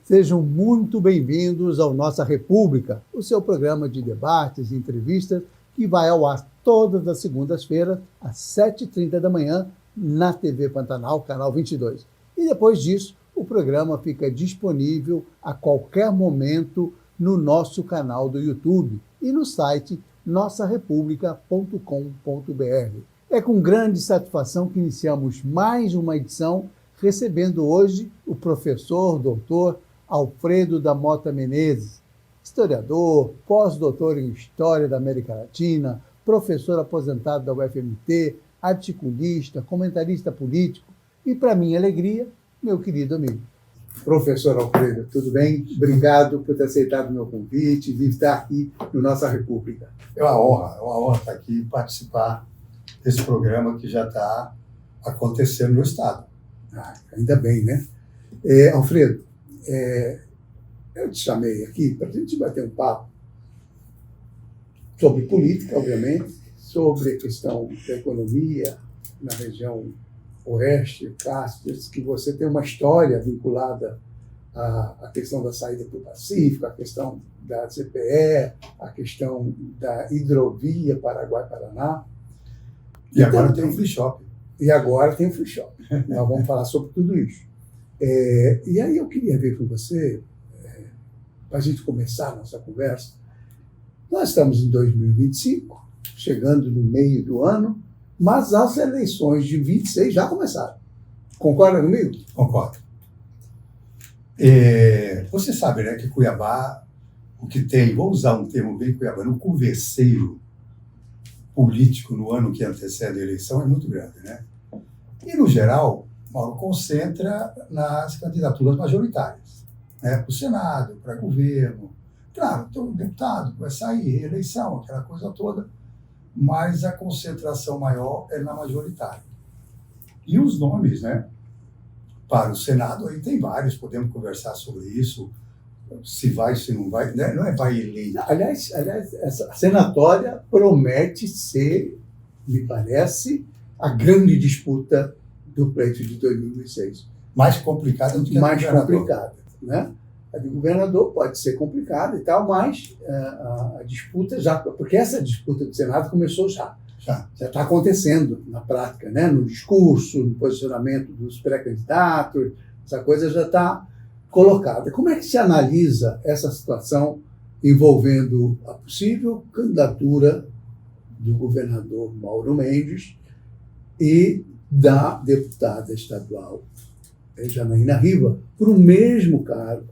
Sejam muito bem-vindos ao Nossa República, o seu programa de debates e entrevistas que vai ao ar todas as segundas-feiras, às 7h30 da manhã, na TV Pantanal, canal 22. E depois disso, o programa fica disponível a qualquer momento no nosso canal do YouTube e no site nossarepublica.com.br. É com grande satisfação que iniciamos mais uma edição, recebendo hoje o professor doutor Alfredo da Mota Menezes, historiador, pós-doutor em História da América Latina, professor aposentado da UFMT, articulista, comentarista político e, para minha alegria, meu querido amigo. Professor Alfredo, tudo bem? Obrigado por ter aceitado o meu convite e vir estar aqui no Nossa República. É uma honra estar aqui e participar desse programa que já está acontecendo no Estado. Ainda bem, né? Alfredo, eu te chamei aqui para a gente bater um papo sobre política, obviamente, sobre a questão da economia na região oeste, Cáspio, que você tem uma história vinculada à questão da saída para o Pacífico, à questão da CPE, à questão da hidrovia Paraguai-Paraná. E agora tem um free shop. E agora tem um free shop. Nós vamos falar sobre tudo isso. E aí eu queria ver com você, para a gente começar a nossa conversa, nós estamos em 2025, chegando no meio do ano, mas as eleições de 26 já começaram. Concorda comigo? Concordo. Você sabe, né, que Cuiabá, o que tem, vou usar um termo bem cuiabano, um converseiro político no ano que antecede a eleição é muito grande, né? E, no geral, Mauro, concentra nas candidaturas majoritárias, né? Para o Senado, para governo. Claro, tem um deputado que vai sair, reeleição, aquela coisa toda, mas a concentração maior é na majoritária. E os nomes, né, para o Senado, aí tem vários, podemos conversar sobre isso, se vai, se não vai, né? Não é vai eleito. Aliás, essa senatória promete ser, me parece, a grande disputa do pleito de 2006. Mais complicada do que a mais complicada, né? A do governador pode ser complicada e tal, mas a disputa já... Porque essa disputa do Senado começou já. Já está acontecendo na prática, né? No discurso, no posicionamento dos pré-candidatos, essa coisa já está colocada. Como é que se analisa essa situação envolvendo a possível candidatura do governador Mauro Mendes e da deputada estadual Janaína Riva para o mesmo cargo,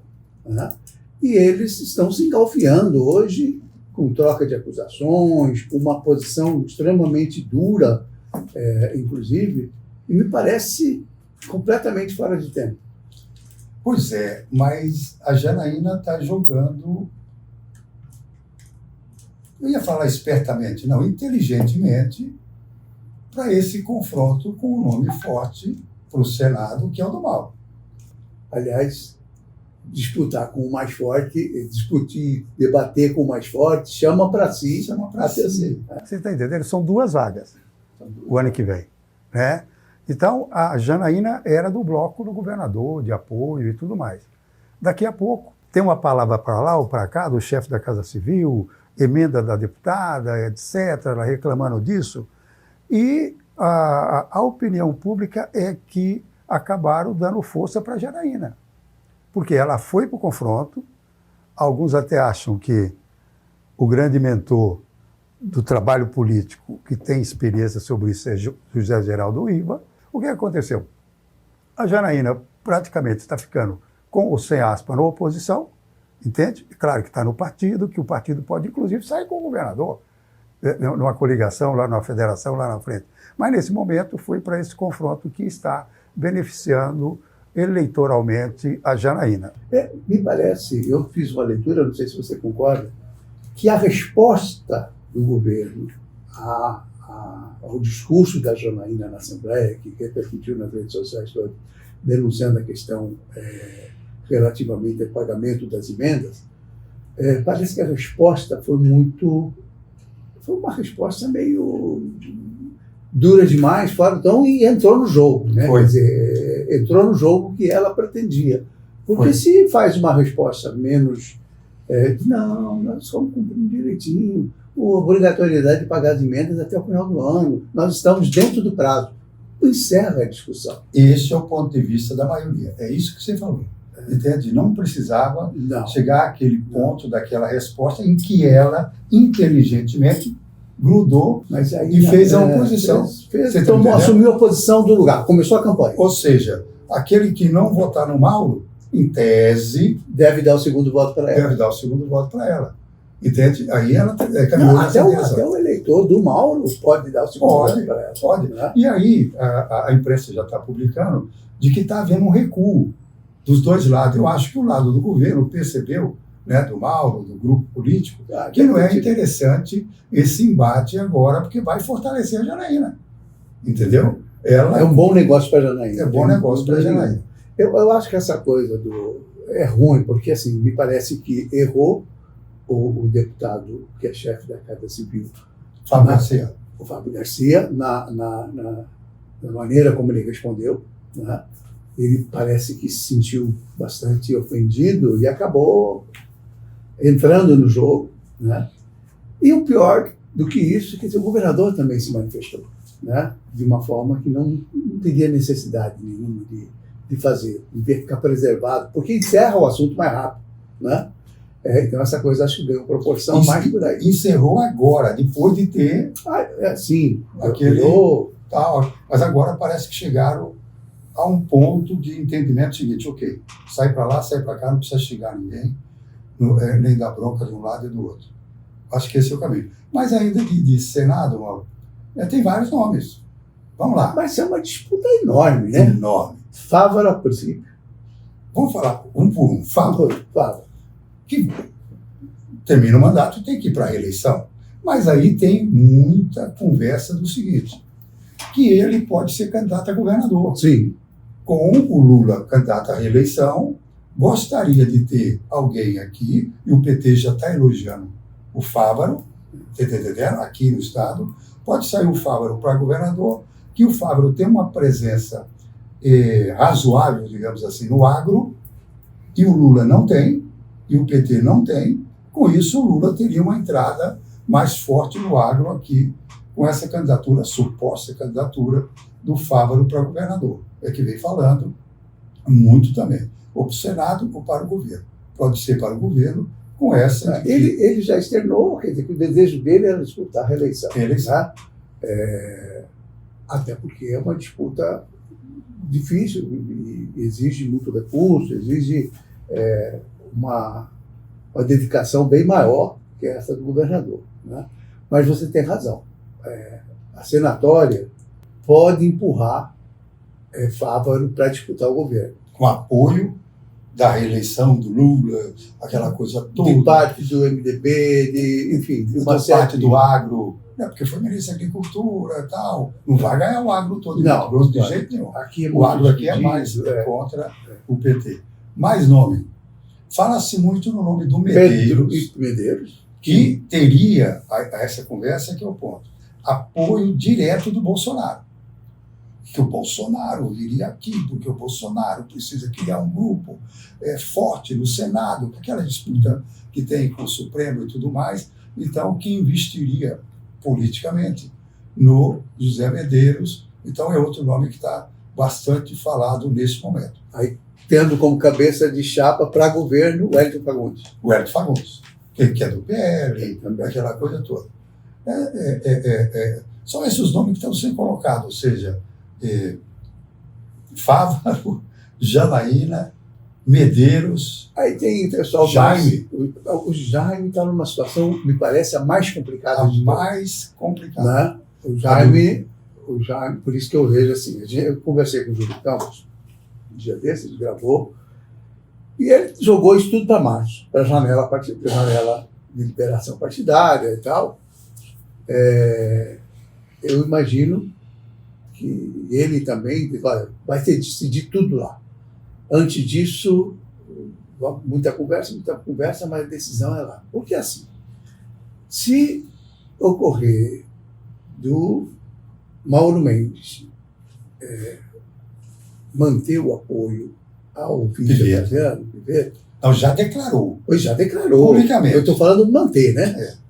né? E eles estão se engalfiando hoje com troca de acusações, com uma posição extremamente dura, inclusive, e me parece completamente fora de tempo. Pois é, mas a Janaína está jogando, eu ia falar espertamente, não, inteligentemente, para esse confronto com um nome forte para o Senado, que é o do Mauro. Aliás, disputar com o mais forte, discutir, debater com o mais forte, chama para si. Chama para si. Você está entendendo? São duas vagas o ano que vem, né? Então, a Janaína era do bloco do governador, de apoio e tudo mais. Daqui a pouco, tem uma palavra para lá ou para cá, do chefe da Casa Civil, emenda da deputada, etc., ela reclamando disso. E a opinião pública é que acabaram dando força para a Janaína. Porque ela foi para o confronto, alguns até acham que o grande mentor do trabalho político, que tem experiência sobre isso, é José Geraldo Riva. O que aconteceu? A Janaína praticamente está ficando com ou sem aspa na oposição, entende? Claro que está no partido, que o partido pode inclusive sair com o governador, numa coligação, lá numa federação, lá na frente. Mas nesse momento foi para esse confronto que está beneficiando eleitoralmente a Janaína. Me parece, eu fiz uma leitura, não sei se você concorda, que a resposta do governo ao discurso da Janaína na Assembleia, que repercutiu nas redes sociais todas, denunciando a questão relativamente ao pagamento das emendas, parece que a resposta foi uma resposta meio dura demais, fora, então, e entrou no jogo, né? Quer dizer, entrou no jogo que ela pretendia. Porque se faz uma resposta menos, não, nós vamos cumprir direitinho, a obrigatoriedade de pagar as emendas até o final do ano, nós estamos dentro do prazo. Encerra a discussão. Esse é o ponto de vista da maioria. É isso que você falou. Entende? Não precisava chegar àquele ponto daquela resposta em que ela, inteligentemente, grudou e fez a oposição. Assumiu a posição do lugar, começou a campanha. Ou seja, aquele que não votar no Mauro, em tese, deve dar o segundo voto para ela. Deve dar o segundo voto para ela. Entende? Aí ela caminhou até o eleitor do Mauro pode dar o segundo voto para ela. Pode. E aí a imprensa já está publicando de que está havendo um recuo dos dois lados. Eu acho que o lado do governo percebeu, né, do Mauro, do grupo político, que não é interessante esse embate agora, porque vai fortalecer a Janaína. Entendeu? Ela é um bom negócio para a Janaína. É um bom negócio para a Janaína. Eu acho que essa coisa é ruim, porque assim, me parece que errou o deputado que é chefe da Casa Civil, Fábio Garcia. O Fábio Garcia, na maneira como ele respondeu, né? Ele parece que se sentiu bastante ofendido e acabou entrando no jogo, né? E o pior do que isso, quer dizer, o governador também se manifestou, né? De uma forma que não teria necessidade nenhuma de fazer, de ficar preservado, porque encerra o assunto mais rápido, né? Então essa coisa acho que ganhou proporção mais por aí. Encerrou agora, depois de ter sim, aquele tal, mas agora parece que chegaram a um ponto de entendimento seguinte: ok, sai para lá, sai para cá, não precisa xingar ninguém, nem dar bronca de um lado e do outro. Acho que esse é o caminho. Mas ainda de Senado, Mauro, tem vários nomes. Vamos lá. Mas é uma disputa enorme, né? Enorme. Fávaro a princípio. Vamos falar um por um. Fávaro. Que termina o mandato e tem que ir para a reeleição. Mas aí tem muita conversa do seguinte, que ele pode ser candidato a governador. Sim. Com o Lula candidato à reeleição, gostaria de ter alguém aqui, e o PT já está elogiando o Fávaro, aqui no estado, pode sair o Fávaro para governador, que o Fávaro tem uma presença razoável, digamos assim, no agro, e o Lula não tem, e o PT não tem. Com isso, o Lula teria uma entrada mais forte no agro aqui, com essa candidatura, suposta candidatura do Fávaro para governador. É que vem falando muito também. Ou para o Senado ou para o governo. Pode ser para o governo com essa... Ele já externou, quer dizer, que o desejo dele era disputar a reeleição. Tá? Até porque é uma disputa difícil, exige muito recurso, exige uma dedicação bem maior que essa do governador. Né? Mas você tem razão. A senatória pode empurrar Fávaro para disputar o governo. Com apoio da reeleição do Lula, aquela coisa toda. De parte do MDB, enfim, de uma parte do agro, porque foi ministro da Agricultura e tal. Não vai ganhar o agro todo, não, de jeito nenhum. O agro aqui é mais contra o PT. Mais nome. Fala-se muito no nome do Medeiros, que teria, essa conversa que é o ponto, apoio direto do Bolsonaro. Que o Bolsonaro viria aqui, porque o Bolsonaro precisa criar um grupo forte no Senado, aquela disputa que tem com o Supremo e tudo mais, então que investiria politicamente no José Medeiros. Então é outro nome que está bastante falado nesse momento. Aí, tendo como cabeça de chapa para governo o Hélio Fagundes. O Hélio Fagundes, que é do PL, aquela coisa toda. São esses nomes que estão sendo colocados, ou seja, Fávaro, Janaína, Medeiros. Aí tem o pessoal Jaime. O Jaime está numa situação, me parece, a mais complicada de mais complicada. Né? O Jaime, por isso que eu vejo assim, eu conversei com o Júlio Campos um dia desses, ele gravou, e ele jogou isso tudo para março, para a janela de liberação partidária e tal. Eu imagino que ele também vai ter de decidir tudo lá. Antes disso, muita conversa, mas a decisão é lá. Porque assim, se ocorrer do Mauro Mendes manter o apoio ao vice-presidente, Então já declarou. Pois já declarou. Publicamente. Eu estou falando de manter, né? É.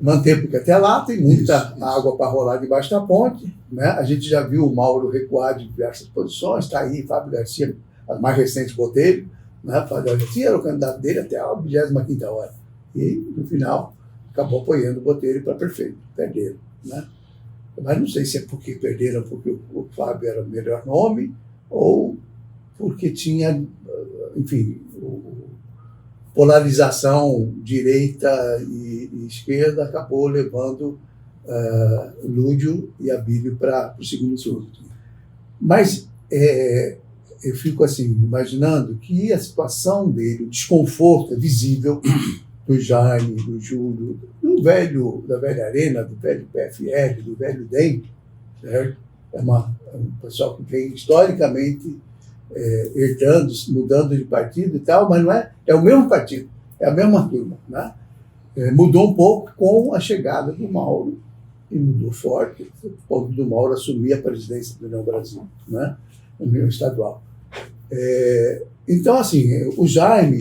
Manter, porque até lá tem muita Isso. água para rolar debaixo da ponte, né? A gente já viu o Mauro recuar de diversas posições, está aí Fábio Garcia, as mais recentes Botelho, né? Fábio Garcia era o candidato dele até a 25ª hora. E, no final, acabou apoiando o Botelho para prefeito. Perderam, né? Mas não sei se é porque perderam porque o Fábio era o melhor nome ou porque tinha, enfim, polarização direita e esquerda acabou levando Lúdio e Abílio para o segundo turno. Mas eu fico assim, imaginando que a situação dele, o desconforto é visível do Jaime, do Júlio, da velha Arena, do velho PFL, do velho DEM, certo? É um pessoal que vem historicamente herdando, mudando de partido e tal, mas não é o mesmo partido, é a mesma turma, né? Mudou um pouco com a chegada do Mauro, e mudou forte, o ponto do Mauro assumir a presidência do União Brasil, né? União Estadual. Então, assim, o Jaime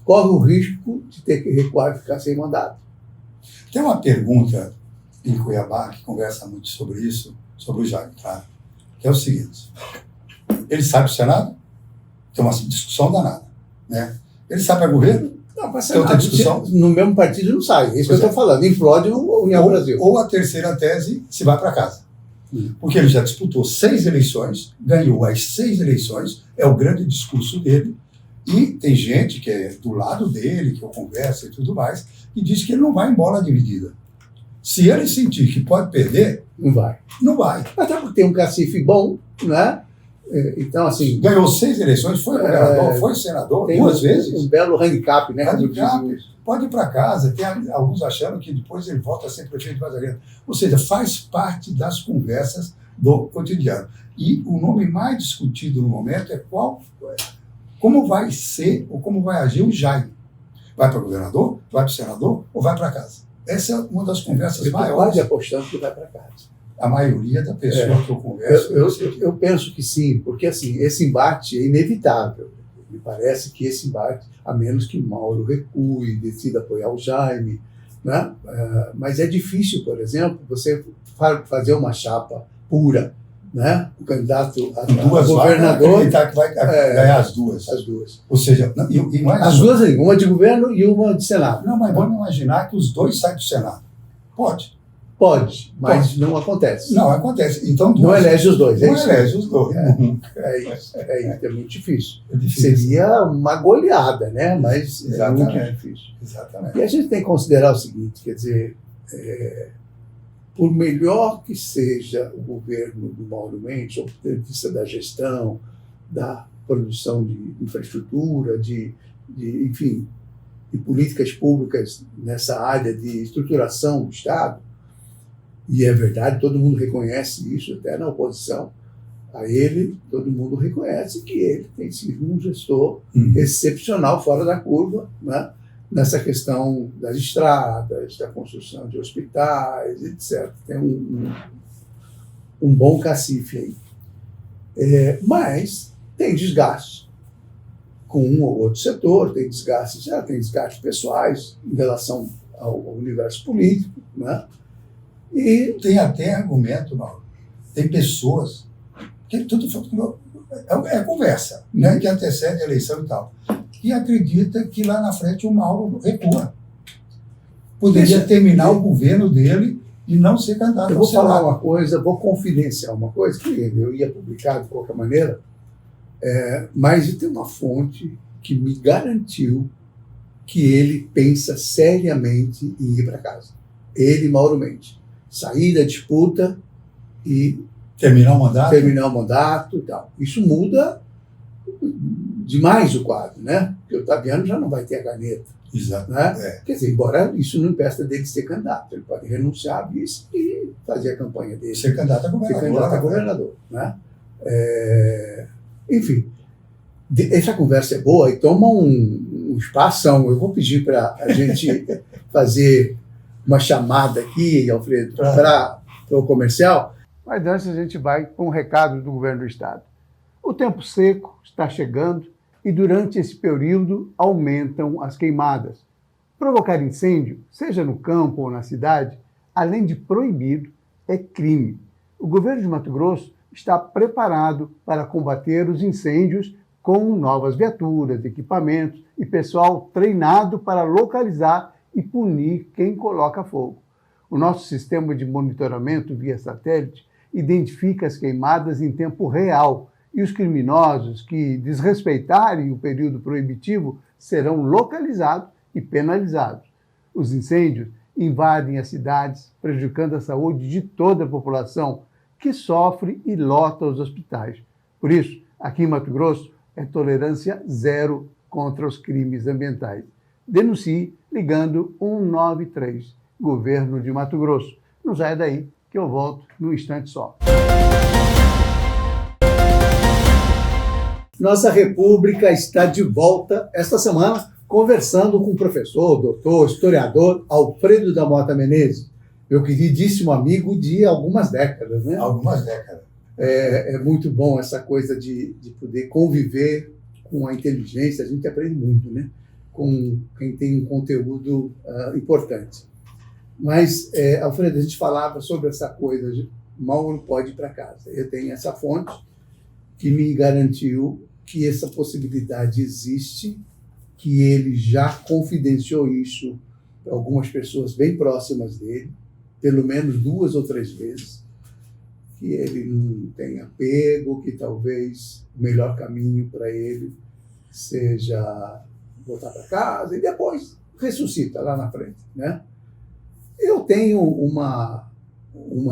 corre o risco de ter que recuar e ficar sem mandato. Tem uma pergunta em Cuiabá que conversa muito sobre isso, sobre o Jaime, claro, que é o seguinte: ele sai para o Senado, tem uma discussão danada, né? Ele sai para governo, Não, para tem outra discussão. No mesmo partido não sai, é isso que eu estou falando, implode a União Brasil. Ou a terceira tese, se vai para casa. Porque ele já disputou 6 eleições, ganhou as 6 eleições, é o grande discurso dele, e tem gente que é do lado dele, que eu converso e tudo mais, que diz que ele não vai em bola dividida. Se ele sentir que pode perder, Não vai. não vai. Até porque tem um cacife bom, né? Então, assim, Ganhou 6 eleições, foi governador, foi senador tem 2 vezes. um belo handicap, né? como Handicap, dizem. pode ir para casa. Tem alguns achando que depois ele volta a ser prefeito de Vazarena. Ou seja, faz parte das conversas do cotidiano. E o nome mais discutido no momento é como vai ser ou como vai agir o Jaime. Vai para o governador, vai para o senador ou vai para casa? Essa é uma das conversas Eu estou maiores. quase apostando que vai para casa. A maioria da pessoa que eu converso... Eu penso que sim, porque assim, esse embate é inevitável. Me parece que esse embate, a menos que Mauro recue, decida apoiar o Jaime, né? Mas é difícil, por exemplo, você fazer uma chapa pura, né? O candidato a governador... acreditar que vai ganhar as duas. As duas. Ou seja, As duas, uma de governo e uma de Senado. Não, mas vamos imaginar que os dois saem do Senado. Pode. Pode, mas não acontece. Não acontece. Então, não elege os dois. Não elege os dois. É muito difícil. É difícil. Seria uma goleada, né? Mas Exatamente. É muito difícil. Exatamente. E a gente tem que considerar o seguinte, quer dizer, por melhor que seja o governo do Mauro Mendes, ou do ponto de vista da gestão, da produção de infraestrutura, enfim, de políticas públicas nessa área de estruturação do Estado, e é verdade, todo mundo reconhece isso, até na oposição a ele, todo mundo reconhece que ele tem sido um gestor excepcional, fora da curva, né? Nessa questão das estradas, da construção de hospitais, etc. Tem um bom cacife aí. Mas tem desgaste com um ou outro setor, tem desgastes pessoais em relação ao universo político, né? E tem até argumento, Mauro. Tem pessoas que tudo é conversa, né, que antecede a eleição e tal, e acredita que lá na frente o Mauro recua. Poderia terminar o governo dele e não ser candidato. Eu vou falar uma coisa, vou confidenciar uma coisa que eu ia publicar de qualquer maneira, mas tem uma fonte que me garantiu que ele pensa seriamente em ir para casa. Ele, Mauro Mendes. Sair da disputa e terminar o mandato e tal. Isso muda demais o quadro, né? Porque o Otaviano já não vai ter a caneta. Exato. Né? Quer dizer, embora isso não impeça dele de ser candidato, ele pode renunciar a vice e fazer a campanha dele. Ser candidato a governador. Né? Enfim, essa conversa é boa e toma um espaço. Eu vou pedir para a gente fazer uma chamada aqui, Alfredo, para o comercial. Mas antes a gente vai com um recado do governo do Estado. O tempo seco está chegando e durante esse período aumentam as queimadas. Provocar incêndio, seja no campo ou na cidade, além de proibido, é crime. O governo de Mato Grosso está preparado para combater os incêndios com novas viaturas, equipamentos e pessoal treinado para localizar e punir quem coloca fogo. O nosso sistema de monitoramento via satélite identifica as queimadas em tempo real e os criminosos que desrespeitarem o período proibitivo serão localizados e penalizados. Os incêndios invadem as cidades, prejudicando a saúde de toda a população, que sofre e lota os hospitais. Por isso, aqui em Mato Grosso, é tolerância zero contra os crimes ambientais. Denuncie ligando 193, Governo de Mato Grosso. Não saia daí, que eu volto num instante só. Nossa República está de volta esta semana, conversando com o professor, doutor, historiador Alfredo da Mota Menezes, meu queridíssimo amigo de algumas décadas, né? Algumas décadas. É muito bom essa coisa de poder conviver com a inteligência, a gente aprende muito, né? Com quem tem um conteúdo importante. Mas, Alfredo, a gente falava sobre essa coisa de Mauro pode ir para casa. Eu tenho essa fonte que me garantiu que essa possibilidade existe, que ele já confidenciou isso para algumas pessoas bem próximas dele, pelo menos 2 ou 3 vezes, que ele não tem apego, que talvez o melhor caminho para ele seja voltar para casa e depois ressuscita lá na frente, né? Eu tenho uma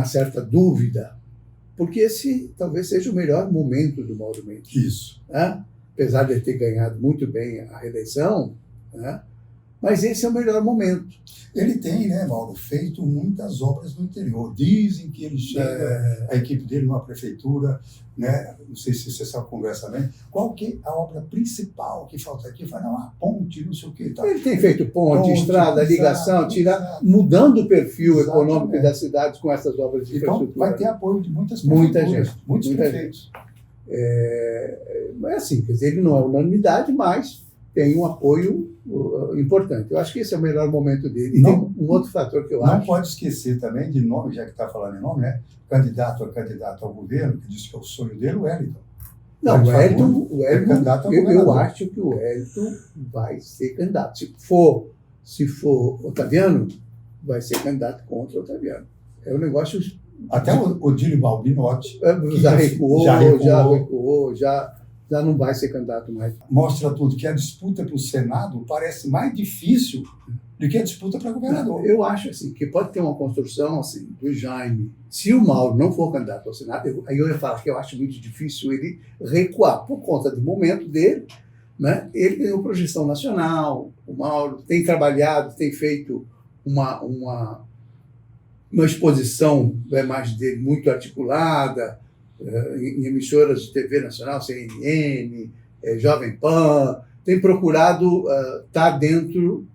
certa dúvida, porque esse talvez seja o melhor momento do Mauro Mendes. Isso. Né? Apesar de ele ter ganhado muito bem a reeleição, né? Mas esse é o melhor momento. Ele tem, né, Mauro, feito muitas obras no interior. Dizem que ele chega, a equipe dele numa prefeitura, né, não sei se você sabe conversa bem, qual que é a obra principal que falta aqui? Fala, não, a ponte, não sei o que. Tá. Ele tem feito ponte, estrada, ligação, mudando o perfil econômico das cidades com essas obras de infraestrutura. Então, vai ter apoio de muitas muita gente, muitos prefeitos. É assim, quer dizer, ele não é unanimidade, mas tem um apoio importante. Eu acho que esse é o melhor momento dele. E não, tem um outro fator que eu acho. Não pode esquecer também de nome, já que está falando em nome, né? Candidato ao governo, que disse que é o sonho dele, o Wellington. Não, o Wellington é candidato ao eu acho que o Wellington vai ser candidato. Se for Otaviano, vai ser candidato contra o Otaviano. É um negócio. Até o Odílio Balbinotti já recuou, já não vai ser candidato mais. Mostra tudo que a disputa para o Senado parece mais difícil do que a disputa para governador. Eu acho assim, que pode ter uma construção assim, do Jaime. Se o Mauro não for candidato ao Senado, aí eu ia falar que eu acho muito difícil ele recuar, por conta do momento dele. Né? Ele ganhou projeção nacional, o Mauro tem trabalhado, tem feito uma exposição da imagem dele muito articulada, em emissoras de TV nacional, CNN, Jovem Pan, tem procurado estar dentro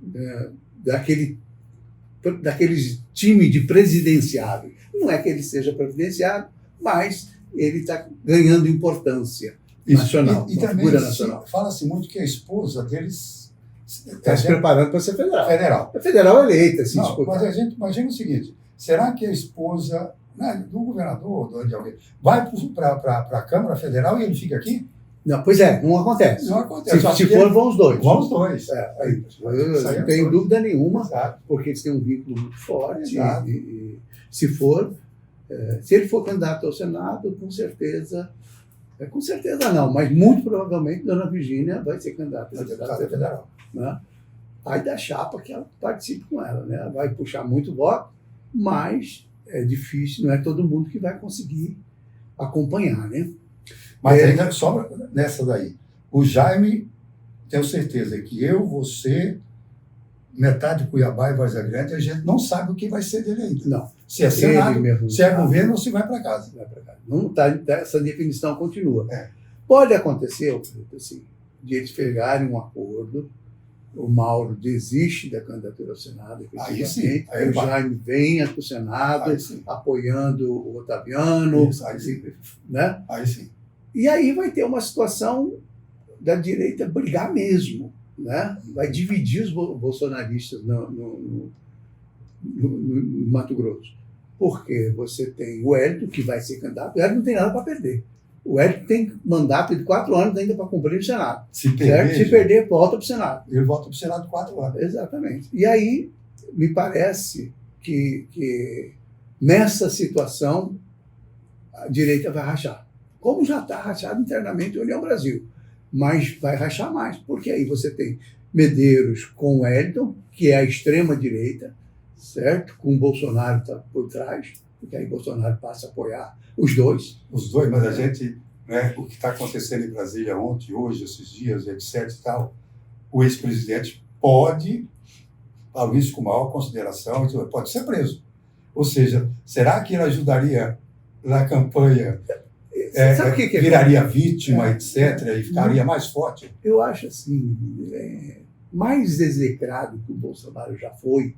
daquele time de presidenciável. Não é que ele seja presidenciável, mas ele está ganhando importância nacional, e também figura nacional. Fala-se muito que a esposa deles está se preparando para ser federal. É federal eleita, se não, mas a gente imagina o seguinte, será que a esposa do governador, de alguém, vai para a Câmara Federal e ele fica aqui? Não, pois é, não acontece. Não acontece. Se for, vão os dois. Vão os dois. Eu não tenho dúvida nenhuma, exato, porque eles têm um vínculo muito forte. E se ele for candidato ao Senado, com certeza não, mas muito provavelmente Dona Virgínia vai ser candidata a deputada federal. Né? Aí da chapa que ela participe com ela, né? Ela vai puxar muito voto, mas é difícil, não é todo mundo que vai conseguir acompanhar, né? Mas ainda sobra nessa daí. O Jaime, tenho certeza que você, metade de Cuiabá e Várzea Grande, a gente não sabe o que vai ser dele ainda. Não. Se é Senado, se é governo ou se vai para casa. Não tá, essa definição continua. Pode acontecer, assim, de eles pegarem um acordo, o Mauro desiste da candidatura ao Senado, aí sim, aí o Jaime venha para o Senado, apoiando o Otaviano. Isso, aí sim. Né? Aí sim. E aí vai ter uma situação da direita brigar mesmo, né? Vai dividir os bolsonaristas no Mato Grosso. Porque você tem o Hélio, que vai ser candidato, o Hélio não tem nada para perder. O Hélio tem mandato de 4 anos ainda para cumprir no Senado. Se perder, volta para o Senado. Ele volta para o Senado 4 anos. Exatamente. E aí, me parece que nessa situação a direita vai rachar. Como já está rachado internamente a União Brasil. Mas vai rachar mais, porque aí você tem Medeiros com o Wellington, que é a extrema-direita, certo? Com o Bolsonaro tá por trás, porque aí Bolsonaro passa a apoiar os dois. Os dois, mas a gente, né, o que está acontecendo em Brasília ontem, hoje, esses dias, etc. e tal, o ex-presidente pode, falo isso com maior consideração, pode ser preso. Ou seja, será que ele ajudaria na campanha, viraria vítima, etc., e ficaria mais forte? Eu acho assim, mais execrado que o Bolsonaro já foi,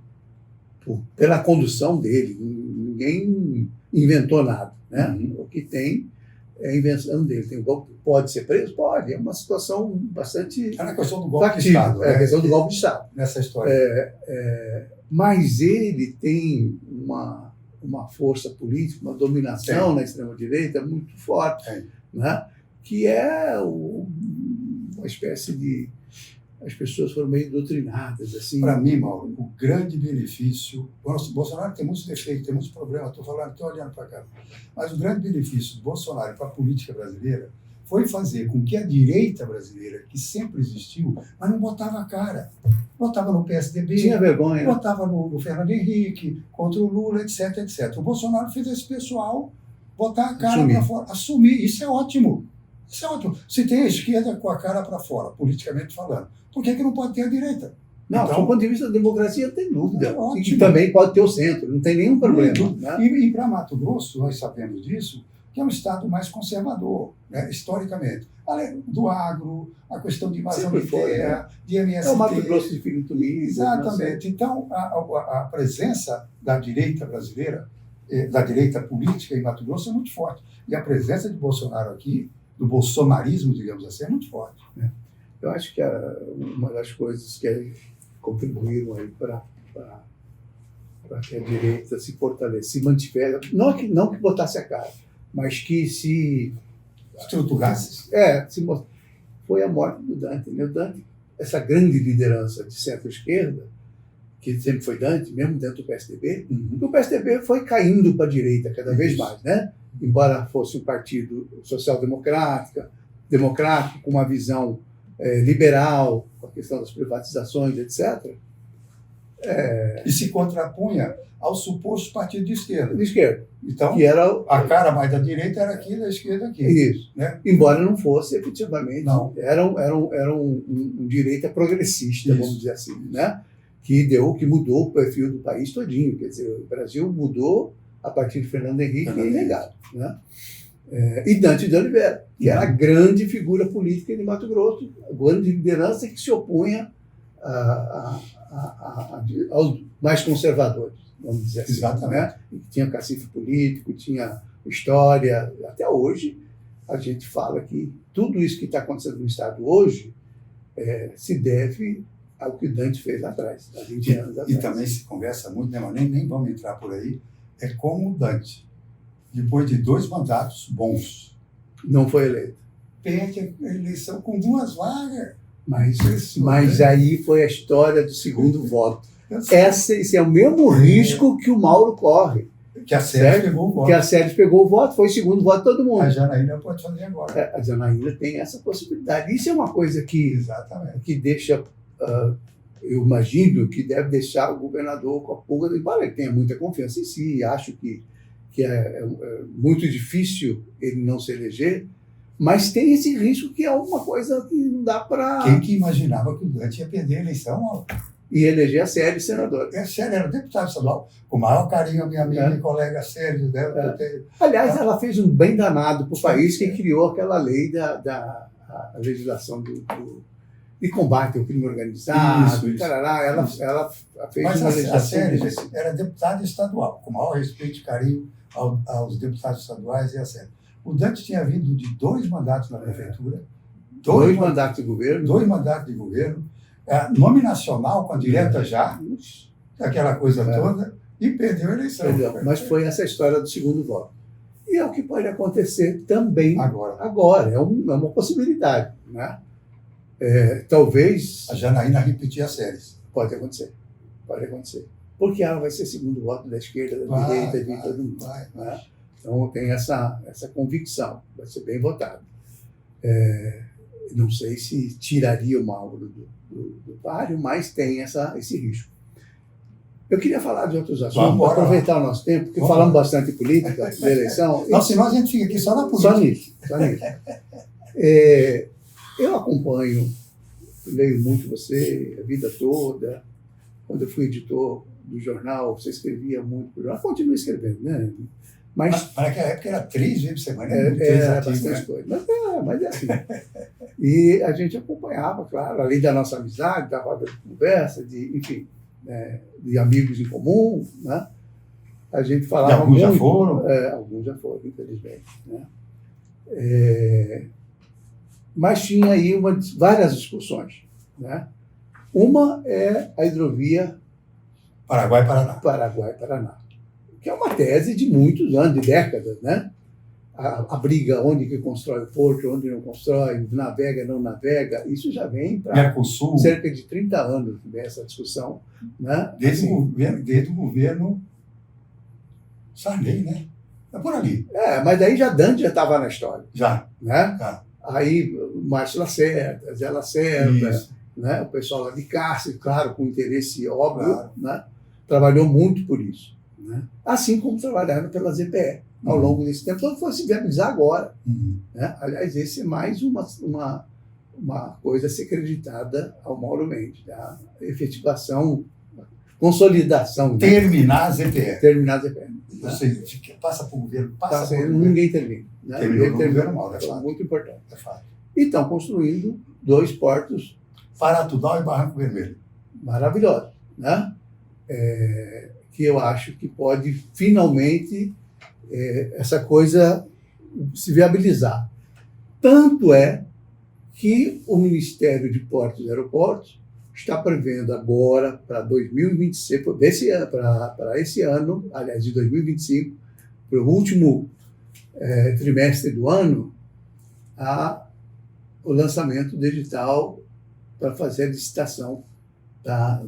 pela condução dele. Ninguém inventou nada, né? O que tem é a invenção dele. Tem um golpe, pode ser preso? Pode. É uma situação bastante... É na questão do golpe de Estado. É a questão do golpe de Estado. Nessa história. Mas ele tem uma força política, uma dominação na extrema-direita muito forte, né? Que é uma espécie de... As pessoas foram meio doutrinadas. Assim. Para mim, Mauro, o grande benefício... O Bolsonaro tem muitos defeitos, tem muitos problemas, estou olhando para cá. Mas o grande benefício do Bolsonaro para a política brasileira foi fazer com que a direita brasileira, que sempre existiu, mas não botava a cara. Botava no PSDB, tinha vergonha. Botava no Fernando Henrique, contra o Lula, etc, etc. O Bolsonaro fez esse pessoal botar a cara para fora. Assumir. Isso é ótimo. Isso é ótimo. Se tem a esquerda com a cara para fora, politicamente falando, por que não pode ter a direita? Não, do ponto de vista da democracia, não tem dúvida. E também pode ter o centro, não tem nenhum problema. Né? E para Mato Grosso, nós sabemos disso, que é um estado mais conservador, né, historicamente. Além do agro, a questão de invasão de terra, de MST. É o Mato Grosso de Filho Tuísa. Exatamente. Então, a presença da direita brasileira, da direita política em Mato Grosso é muito forte. E a presença de Bolsonaro aqui, do bolsonarismo, digamos assim, é muito forte. Né? Eu acho que uma das coisas que contribuíram aí para que a direita se fortalecesse, se mantivesse, não que botasse a cara, mas que se estruturasse. Foi a morte do Dante. Né? O Dante, essa grande liderança de centro-esquerda, que sempre foi Dante, mesmo dentro do PSDB, o PSDB foi caindo para a direita cada vez mais, né? Embora fosse um partido social-democrático, com uma visão liberal, com a questão das privatizações, etc. E se contrapunha ao suposto partido de esquerda. De esquerda. Então, que era a cara mais da direita era aqui, da esquerda aqui. Isso. Né? Embora não fosse efetivamente. Não. Era um direita progressista, vamos dizer assim, né? Que mudou o perfil do país todinho. Quer dizer, o Brasil mudou a partir de Fernando Henrique, é inegável. Né? E Dante de Oliveira, que era a grande figura política de Mato Grosso, a grande liderança que se opunha aos mais conservadores, vamos dizer assim. Exatamente. Né? Tinha cacife político, tinha história. Até hoje, a gente fala que tudo isso que está acontecendo no Estado hoje se deve ao que o Dante fez lá atrás, há 20 anos atrás. E também se conversa muito, né, mas nem vamos entrar por aí, é como o Dante, depois de 2 mandatos bons, não foi eleito. Perde a eleição com 2 vagas. Mas aí foi a história do segundo voto. Esse é o mesmo risco que o Mauro corre. Que a Sérgio pegou o voto. Que a Sérgio pegou o voto, foi o segundo voto de todo mundo. A Janaína pode fazer agora. A Janaína tem essa possibilidade. Isso é uma coisa que deixa, eu imagino, que deve deixar o governador com a pulga. Embora ele tenha muita confiança em si, acho que é muito difícil ele não se eleger, mas tem esse risco que é alguma coisa que não dá para... Quem que imaginava que o Dante ia perder a eleição? E eleger a Sérgio senador. A Sérgio era deputado estadual, com o maior carinho a minha amiga e colega Sérgio. Aliás, ela fez um bem danado para o país, que criou aquela lei da legislação de combate ao crime organizado. Isso. Tarará, ela fez uma legislação. A Sérgio era deputada estadual, com o maior respeito e carinho aos deputados estaduais e a Sérgio. O Dante tinha vindo de 2 mandatos na prefeitura, Dois mandatos de governo. 2 mandatos de governo. Nome nacional com a direta já, aquela coisa toda, e perdeu a eleição. Mas foi essa história do segundo voto. E é o que pode acontecer também agora. É uma possibilidade. Né? Talvez... A Janaína repetir as séries. Pode acontecer. Porque ela vai ser segundo voto da esquerda, da direita, de todo mundo. Né? Então tem essa convicção, vai ser bem votado. Não sei se tiraria o Mauro do páreo, mas tem esse risco. Eu queria falar de outros assuntos, para aproveitar o nosso tempo, porque falamos bastante de política, de eleição. Não, senão a gente fica aqui só na política. Só nisso. Eu acompanho, leio muito você a vida toda. Quando eu fui editor do jornal, você escrevia muito para o jornal. Continua escrevendo, né? Mas naquela época era 3 vezes por semana. Era bastante coisa. Mas é assim. E a gente acompanhava, claro, além da nossa amizade, da roda de conversa, enfim, de amigos em comum, né? A gente falava e alguns muito. Já foram? Alguns já foram, infelizmente. Né? Mas tinha aí várias discussões. Né? Uma é a hidrovia Paraguai-Paraná, que é uma tese de muitos anos, de décadas, né? A briga onde que constrói o porto, onde não constrói, navega, não navega, isso já vem para cerca de 30 anos dessa discussão. Né? Desde o governo Sarney, né? É por ali. Mas daí Dante já estava na história. Já. Né? Aí Márcio Lacerda, Zé Lacerda, né? O pessoal lá de Cárcere, claro, com interesse óbvio, né? Trabalhou muito por isso. Né? Assim como trabalharam pela ZPE ao longo desse tempo. Então foi se viabilizar agora. Né? Aliás, esse é mais uma coisa a ser acreditada ao Mauro Mendes. A efetivação, consolidação. Terminar a ZPE. Terminar a ZPE. Ou seja, passa por governo, ninguém termina. Né? Terminou no governo Mauro, é muito importante. É fato. E estão construindo 2 portos. Paratudal e Barranco Vermelho. Maravilhosos. Né? Que eu acho que pode finalmente essa coisa se viabilizar. Tanto é que o Ministério de Portos e Aeroportos está prevendo agora, para 2026, para esse ano, aliás, de 2025, para o último trimestre do ano, o lançamento digital para fazer a licitação da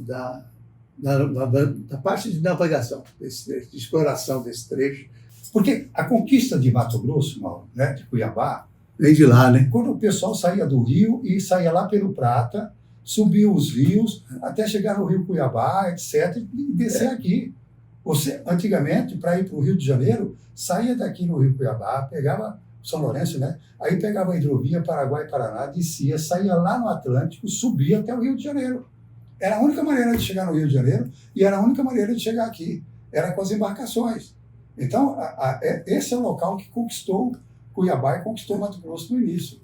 parte de navegação, de exploração desse trecho. Porque a conquista de Mato Grosso, Mauro, né, de Cuiabá, vem de lá, né? Quando o pessoal saía do Rio e saía lá pelo Prata, subia os rios até chegar no Rio Cuiabá, etc., e descer aqui. Você, antigamente, para ir para o Rio de Janeiro, saía daqui no Rio Cuiabá, pegava São Lourenço, né? Aí pegava a hidrovia Paraguai-Paraná, descia, saía lá no Atlântico, subia até o Rio de Janeiro. Era a única maneira de chegar no Rio de Janeiro e era a única maneira de chegar aqui. Era com as embarcações. Então, esse é o local que conquistou Cuiabá e conquistou Mato Grosso no início.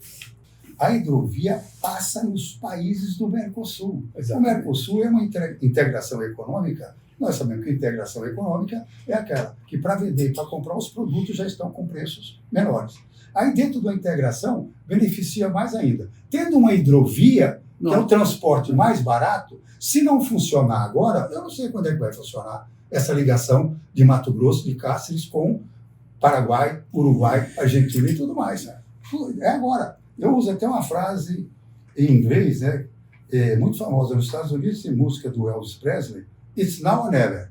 A hidrovia passa nos países do Mercosul. Exatamente. O Mercosul é uma integração econômica. Nós sabemos que a integração econômica é aquela que, para vender e para comprar, os produtos já estão com preços menores. Aí, dentro da integração, beneficia mais ainda. Tendo uma hidrovia, que é o transporte mais barato, se não funcionar agora, eu não sei quando é que vai funcionar essa ligação de Mato Grosso, de Cáceres, com Paraguai, Uruguai, Argentina e tudo mais. Né? É agora. Eu uso até uma frase em inglês, né, muito famosa nos Estados Unidos, em música do Elvis Presley, It's now or never.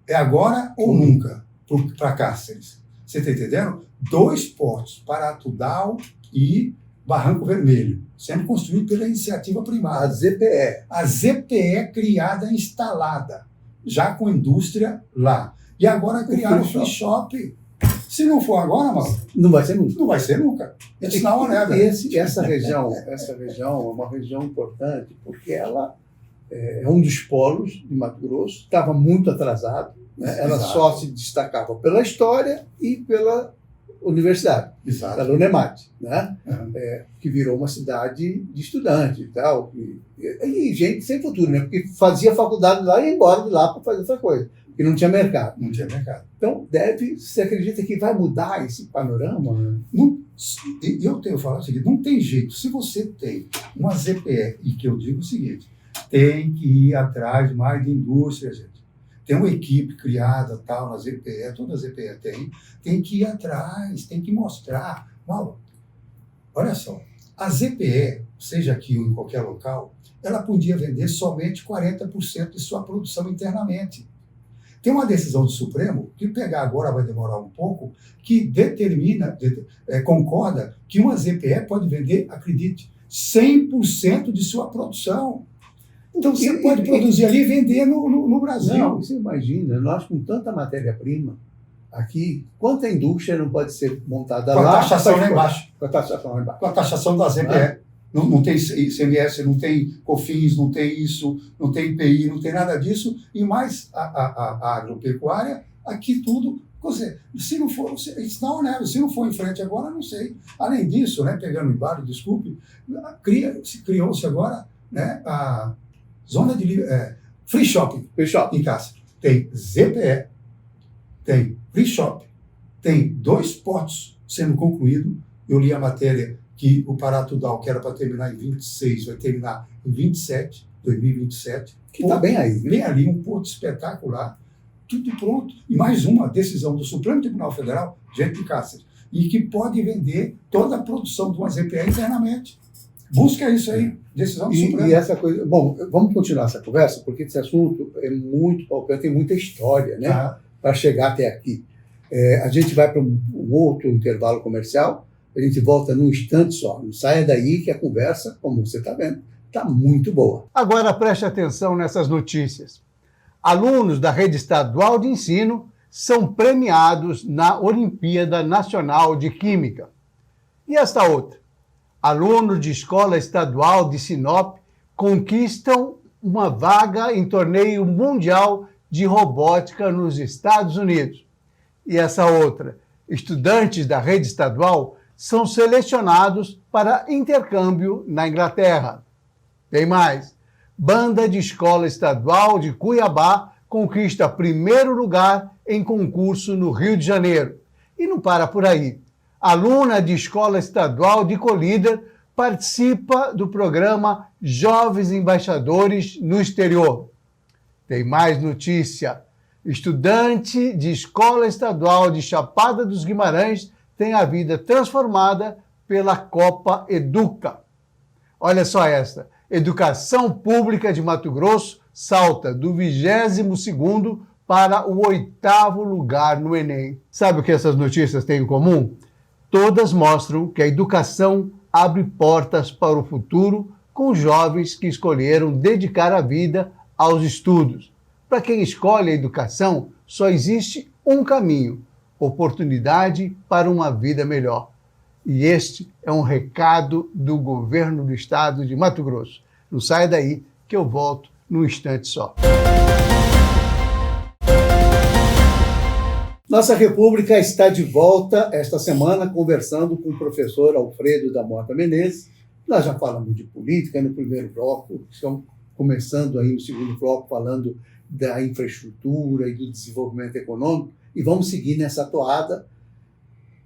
É agora ou nunca para Cáceres. Você está entendendo? 2 portos, Paratudal e Barranco Vermelho, sendo construído pela iniciativa privada. A ZPE. A ZPE criada e instalada, já com indústria lá. E agora criaram o free shop. Se não for agora, Mauro, não vai ser nunca. Não vai ser nunca. Essa região é uma região importante porque ela é um dos polos de Mato Grosso, estava muito atrasado, né? Ela só se destacava pela história e pela universidade, pela Unemate, né? Que virou uma cidade de estudantes e tal, e gente sem futuro, né? Porque fazia faculdade lá e ia embora de lá para fazer outra coisa, porque não tinha mercado. Não tinha mercado. Então, você acredita que vai mudar esse panorama? Eu tenho falado o seguinte, não tem jeito. Se você tem uma ZPE, e que eu digo o seguinte, tem que ir atrás mais de indústria, gente. Tem uma equipe criada, tal, na ZPE, toda a ZPE tem que ir atrás, tem que mostrar. Mauro, olha só, a ZPE, seja aqui ou em qualquer local, ela podia vender somente 40% de sua produção internamente. Tem uma decisão do Supremo, que pegar agora vai demorar um pouco, que determina, concorda que uma ZPE pode vender, acredite, 100% de sua produção. Então você pode produzir ali e vender no Brasil. Não, você imagina, nós com tanta matéria-prima aqui, quanta indústria não pode ser montada lá? Com a taxação lá embaixo. Com a taxação lá embaixo. Com a taxação da ZPE. Não tem ICMS, não tem COFINS, não tem isso, não tem IPI, não tem nada disso. E mais a agropecuária, aqui tudo. Se não for, se não for em frente agora, não sei. Além disso, né, pegando o embalo, desculpe, criou-se agora, né, a zona de free shopping em Cássio. Tem ZPE, tem free shopping, tem 2 portos sendo concluídos. Eu li a matéria que o Paratudal, que era para terminar em 26, vai terminar em 2027. Que está bem aí. Bem ali, um porto espetacular, tudo pronto. E mais uma decisão do Supremo Tribunal Federal, gente de Cáceres, e que pode vender toda a produção de uma ZPE internamente. Busca isso aí, decisão do Supremo. E essa coisa... Bom, vamos continuar essa conversa, porque esse assunto é muito palpitante, tem muita história, né? Para chegar até aqui. A gente vai para um outro intervalo comercial, a gente volta num instante só. Não saia daí que a conversa, como você está vendo, está muito boa. Agora preste atenção nessas notícias. Alunos da Rede Estadual de Ensino são premiados na Olimpíada Nacional de Química. E esta outra? Alunos de escola estadual de Sinop conquistam uma vaga em torneio mundial de robótica nos Estados Unidos. E essa outra? Estudantes da rede estadual são selecionados para intercâmbio na Inglaterra. Tem mais. Banda de escola estadual de Cuiabá conquista primeiro lugar em concurso no Rio de Janeiro. E não para por aí. Aluna de escola estadual de Colíder participa do programa Jovens Embaixadores no Exterior. Tem mais notícia. Estudante de escola estadual de Chapada dos Guimarães tem a vida transformada pela Copa Educa. Olha só esta. Educação Pública de Mato Grosso salta do 22º para o 8º lugar no Enem. Sabe o que essas notícias têm em comum? Todas mostram que a educação abre portas para o futuro com jovens que escolheram dedicar a vida aos estudos. Para quem escolhe a educação, só existe um caminho: oportunidade para uma vida melhor. E este é um recado do governo do estado de Mato Grosso. Não saia daí que eu volto num instante só. Nossa República está de volta esta semana conversando com o professor Alfredo da Mota Menezes. Nós já falamos de política no primeiro bloco, estamos começando aí no segundo bloco falando da infraestrutura e do desenvolvimento econômico e vamos seguir nessa toada.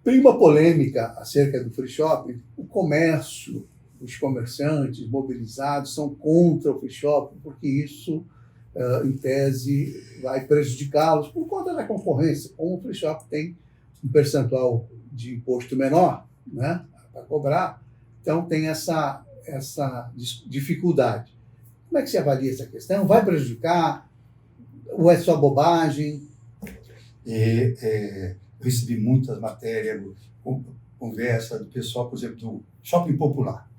Tem uma polêmica acerca do free shopping. O comércio, os comerciantes mobilizados são contra o free shopping porque isso, em tese, vai prejudicá-los por conta da concorrência. Como o free shop tem um percentual de imposto menor, né, para cobrar, então tem essa dificuldade. Como é que você avalia essa questão? Vai prejudicar? Ou é só bobagem? Eu recebi muitas matérias, conversa do pessoal, por exemplo, do Shopping Popular,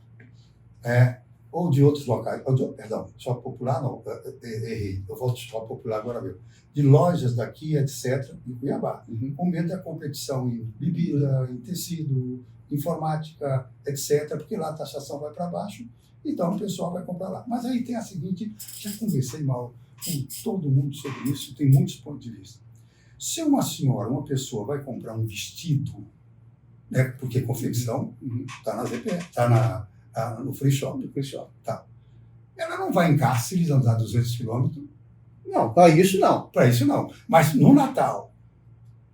ou de outros locais, perdão, Shopping Popular não, errei, eu volto ao Shopping Popular agora mesmo, de lojas daqui, etc., em Cuiabá, com medo da competição em bebida, em tecido, informática, etc., porque lá a taxação vai para baixo, então o pessoal vai comprar lá. Mas aí tem a seguinte, já conversei mal com todo mundo sobre isso, tem muitos pontos de vista. Se uma senhora, uma pessoa vai comprar um vestido, né, porque confecção está na ZPE, está no free shop. Tá. Ela não vai em Cáceres andar 200 quilômetros. Não, para isso não. Para isso não. Mas no Natal,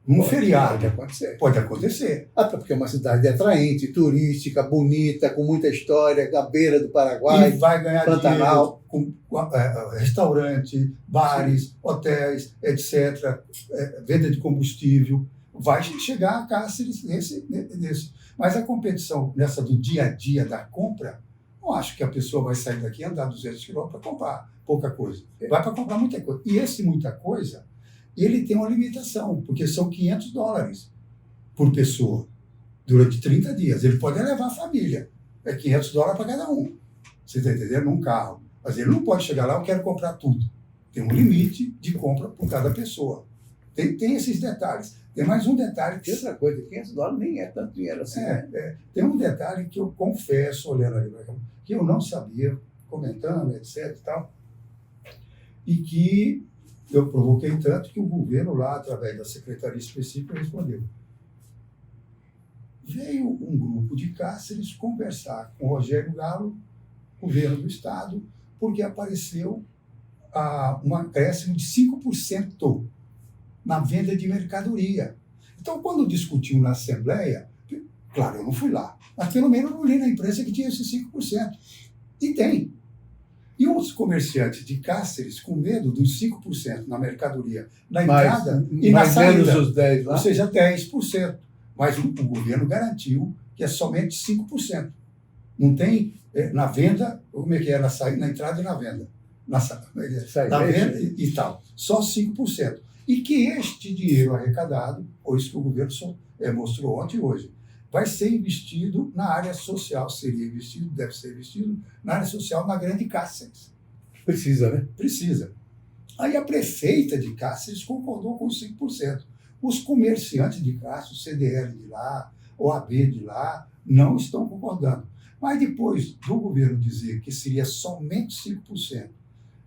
num feriado. Pode acontecer. Pode acontecer. Até porque é uma cidade atraente, turística, bonita, com muita história, à beira do Paraguai. E vai ganhar Pantanal. dinheiro com restaurante, bares, hotéis, etc., venda de combustível. Vai chegar a Cáceres nesse. Mas a competição nessa do dia a dia da compra, não acho que a pessoa vai sair daqui e andar 200 quilômetros para comprar pouca coisa. Vai para comprar muita coisa. E esse muita coisa, ele tem uma limitação, porque são $500 por pessoa durante 30 dias. Ele pode levar a família. É $500 para cada um. Você está entendendo? Num carro. Mas ele não pode chegar lá, eu quero comprar tudo. Tem um limite de compra por cada pessoa. Tem esses detalhes. Tem mais um detalhe. E outra coisa, $500 nem é tanto dinheiro assim. Tem um detalhe que eu confesso, olhando ali, que eu não sabia, comentando, etc. e tal, e que eu provoquei tanto que o governo lá, através da secretaria específica, respondeu. Veio um grupo de Cáceres conversar com o Rogério Galo, governo do Estado, porque apareceu um acréscimo de 5% na venda de mercadoria. Então, quando discutiu na Assembleia, claro, eu não fui lá, mas pelo menos eu li na imprensa que tinha esses 5%. E tem. E os comerciantes de Cáceres, com medo dos 5% na mercadoria, na entrada e na saída, os 10 lá. ou seja, 10%. Mas o governo garantiu que é somente 5%. Não tem na venda, como é que é, na saída, na entrada e na venda. Na venda e tal. Só 5%. E que este dinheiro arrecadado, ou isso que o governo mostrou ontem e hoje, vai ser investido na área social. Deve ser investido na área social na Grande Cáceres. Precisa, né? Precisa. Aí a prefeita de Cáceres concordou com os 5%. Os comerciantes de Cáceres, o CDL de lá, o AB de lá, não estão concordando. Mas depois do governo dizer que seria somente 5%,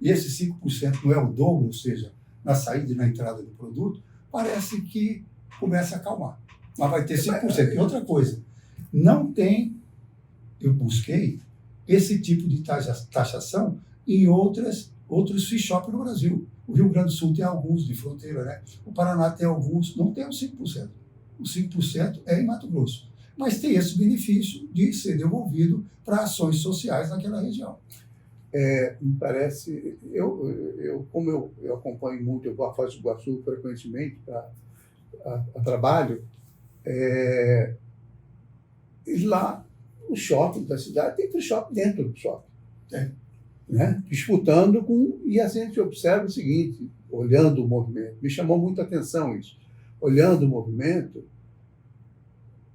e esse 5% não é o dobro, ou seja, na saída e na entrada do produto, parece que começa a acalmar. Mas vai ter 5%. E outra coisa, não tem, eu busquei, esse tipo de taxação em outros free shop no Brasil. O Rio Grande do Sul tem alguns de fronteira, né? O Paraná tem alguns, não tem os 5%. Os 5% é em Mato Grosso. Mas tem esse benefício de ser devolvido para ações sociais naquela região. Me parece, como eu acompanho muito, eu vou a Foz do Iguaçu frequentemente a trabalho, e lá o shopping da cidade tem free shop dentro do shopping. Né? Disputando com... E assim a gente observa o seguinte, olhando o movimento, me chamou muito a atenção isso, olhando o movimento,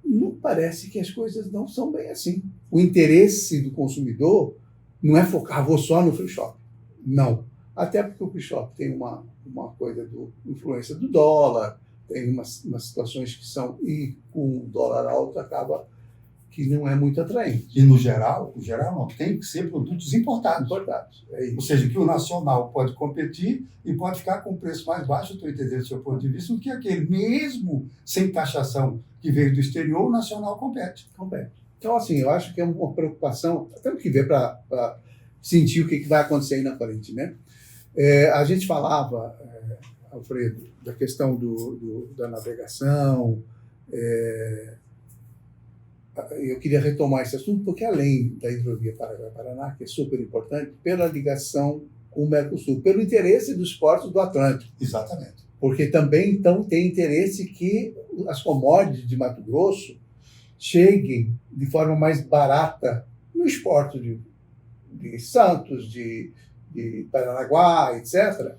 não parece que as coisas não são bem assim. O interesse do consumidor não é focar, vou só no free shop. Não. Até porque o free shop tem uma coisa influência do dólar, tem umas situações que são... E com o dólar alto acaba que não é muito atraente. E no geral não, tem que ser produtos importados. Ou seja, que o nacional pode competir e pode ficar com preço mais baixo, estou entendendo do seu ponto de vista, do que aquele, mesmo sem taxação que veio do exterior, o nacional compete. Então, assim, eu acho que é uma preocupação, temos que ver para sentir o que vai acontecer aí na frente, né? A gente falava, Alfredo, da questão da navegação. Eu queria retomar esse assunto porque, além da hidrovia Paraguai-Paraná, que é super importante, pela ligação com o Mercosul, pelo interesse dos portos do Atlântico. Exatamente. Porque também, então, tem interesse que as commodities de Mato Grosso cheguem de forma mais barata nos portos de Santos, de Paranaguá, etc.,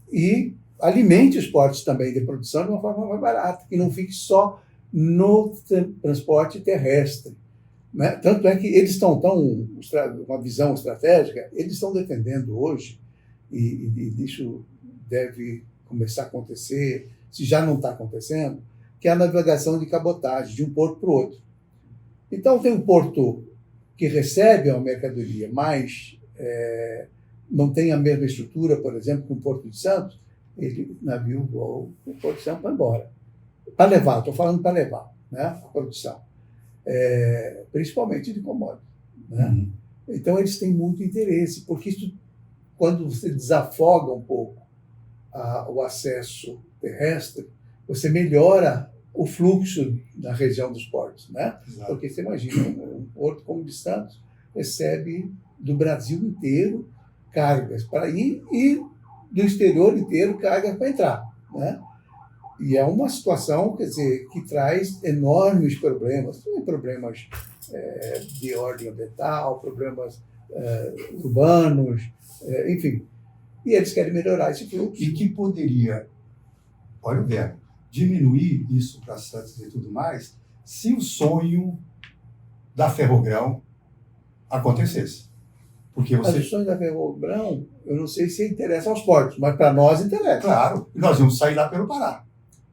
e alimente os portos também de produção de uma forma mais barata, que não fique só no transporte terrestre. Né? Tanto é que eles estão uma visão estratégica, eles estão defendendo hoje, e isso deve começar a acontecer, se já não está acontecendo, que é a navegação de cabotagem, de um porto para o outro. Então, tem um porto que recebe uma mercadoria, mas não tem a mesma estrutura, por exemplo, que o Porto de Santos, o navio voa, o Porto de Santos vai embora. Para levar, estou falando para levar, né, a produção, principalmente de commodities. Né? Uhum. Então, eles têm muito interesse, porque isso, quando você desafoga um pouco o acesso terrestre, você melhora o fluxo na região dos portos, né? Exato. Porque você imagina, um porto como o de Santos recebe do Brasil inteiro cargas para ir e do exterior inteiro cargas para entrar, né? E é uma situação, quer dizer, que traz enormes problemas, problemas de ordem ambiental, problemas urbanos, enfim. E eles querem melhorar esse fluxo. E que poderia, olha o verbo, diminuir isso para Santos e tudo mais, se o sonho da Ferrogrão acontecesse. Porque As ações da Ferrogrão, eu não sei se interessa aos portos, mas para nós interessa. Claro, nós vamos sair lá pelo Pará.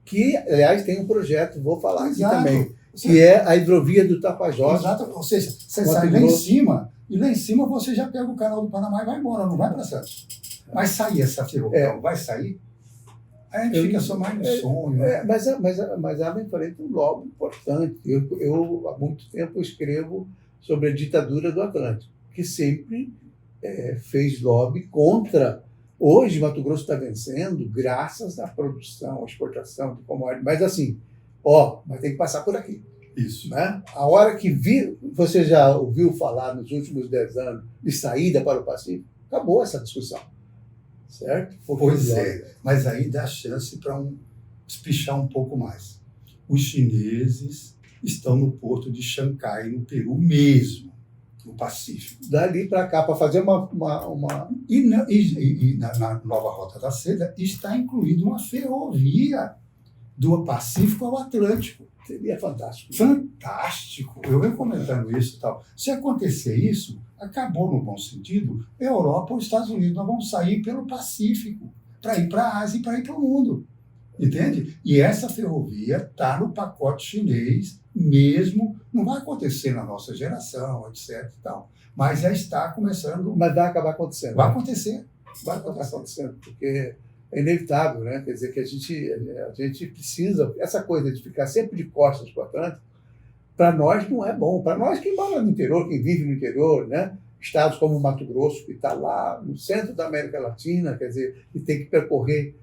Que, aliás, tem um projeto, vou falar aqui Exato. também, que é a hidrovia do Tapajós. Exato. Ou seja, você sai lá em cima, e lá em cima você já pega o canal do Panamá e vai embora, não vai para Santos. Vai sair essa Ferrogrão, vai sair? Aí a gente fica só mais no sonho. Mas ela enfrenta um lobby importante. Eu, há muito tempo, escrevo sobre a ditadura do Atlântico, que sempre fez lobby contra. Hoje, Mato Grosso está vencendo graças à produção, à exportação de commodities. Mas assim, mas tem que passar por aqui. Isso. Né? A hora que você já ouviu falar nos últimos 10 anos de saída para o Pacífico, acabou essa discussão. Certo? Pois é, mas aí dá chance para espichar um pouco mais. Os chineses estão no porto de Xangai, no Peru mesmo, no Pacífico. Dali para cá, para fazer uma... E na nova Rota da Seda está incluída uma ferrovia do Pacífico ao Atlântico. Seria fantástico. Fantástico! Eu venho comentando isso e tal. Se acontecer isso, acabou no bom sentido, a Europa ou os Estados Unidos, nós vamos sair pelo Pacífico para ir para a Ásia e para ir para o mundo. Entende? E essa ferrovia está no pacote chinês mesmo, não vai acontecer na nossa geração, etc. E tal, mas já está começando. Mas vai acabar acontecendo. Vai acontecer. Vai acabar acontecendo, porque é inevitável, né? Quer dizer que a gente precisa, essa coisa de ficar sempre de costas para o Atlântico, para nós não é bom. Para nós que mora no interior, quem vive no interior, né? Estados como o Mato Grosso, que está lá no centro da América Latina, quer dizer, que tem que percorrer